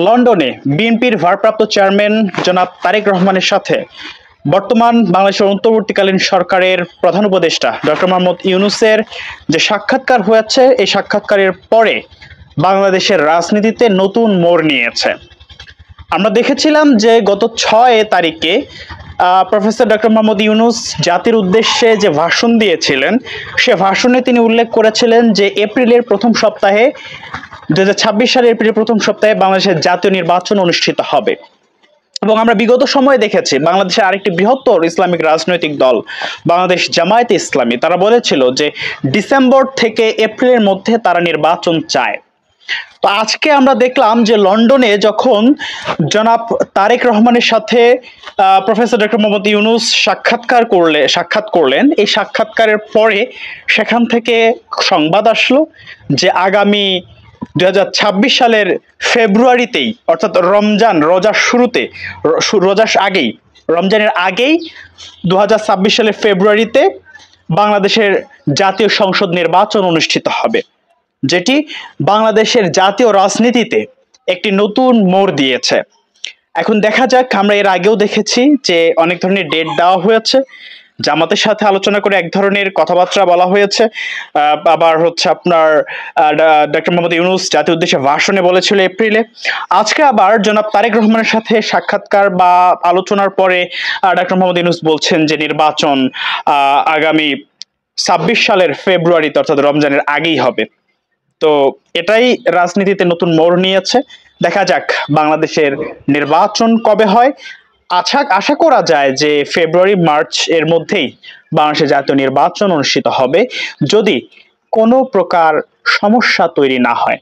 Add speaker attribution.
Speaker 1: লন্ডনে বিএনপির ভারপ্রাপ্ত চেয়ারম্যান জনাব তারেক রহমানের সাথে বর্তমান বাংলাদেশের অন্তর্বর্তীকালীন সরকারের প্রধান উপদেষ্টা ডক্টর মোহাম্মদ ইউনূসের যে সাক্ষাৎকার হয়েছে, এই সাক্ষাৎকারের পরে বাংলাদেশের রাজনীতিতে নতুন মোড় নিয়েছে। আমরা দেখেছিলাম যে গত 6 তারিখে প্রফেসর ডক্টর মোহাম্মদ ইউনূস জাতির উদ্দেশ্যে যে ভাষণ দিয়েছিলেন, সে ভাষণে তিনি উল্লেখ করেছিলেন যে এপ্রিলের প্রথম সপ্তাহে 2026 সালের এপ্রিলের প্রথম সপ্তাহে বাংলাদেশের জাতীয় নির্বাচন অনুষ্ঠিত হবে। এবং আমরা বিগত সময়ে দেখেছি বাংলাদেশের আরেকটি বৃহত্তর ইসলামিক রাজনৈতিক দল বাংলাদেশ জামায়াতে ইসলামী, তারা বলেছিল যে ডিসেম্বর থেকে এপ্রিলের মধ্যে তারা নির্বাচন চায়। তো আজকে আমরা দেখলাম যে লন্ডনে যখন জনাব তারেক রহমানের সাথে প্রফেসর ডক্টর মোহাম্মদ ইউনূস সাক্ষাৎ করলেন, এই সাক্ষাৎকারের পরে সেখান থেকে সংবাদ আসলো যে আগামী 2026 সালের ফেব্রুয়ারিতেই, অর্থাৎ রমজানের আগেই 2026 সালের ফেব্রুয়ারিতে বাংলাদেশের জাতীয় সংসদ নির্বাচন অনুষ্ঠিত হবে, যেটি বাংলাদেশের জাতীয় রাজনীতিতে একটি নতুন মোড় দিয়েছে। এখন দেখা যাক, আমরা এর আগেও দেখেছি যে অনেক ধরনের ডেট দেওয়া হয়েছে, জামাতের সাথে আলোচনা করে এক ধরনের কথাবার্তা বলা হয়েছে, আবার হচ্ছে আপনার ডক্টর মোহাম্মদ ইউনূস জাতীয় উদ্দেশ্যে ভাষণে বলেছিল এপ্রিলে। আজকে আবার জনাব তারেক রহমানের সাথে সাক্ষাৎকার বা আলোচনার পরে ডক্টর মোহাম্মদ ইউনূস বলছেন যে নির্বাচন আগামী 26 সালের ফেব্রুয়ারিতে, অর্থাৎ রমজানের আগেই হবে। তো এটাই রাজনীতিতে নতুন মোড় নিয়েছে। দেখা যাক বাংলাদেশের নির্বাচন কবে হয়। আশা করা যায় যে ফেব্রুয়ারি মার্চ এর মধ্যেই বাংলাদেশের জাতীয় নির্বাচন অনুষ্ঠিত হবে, যদি কোনো প্রকার সমস্যা তৈরি না হয়।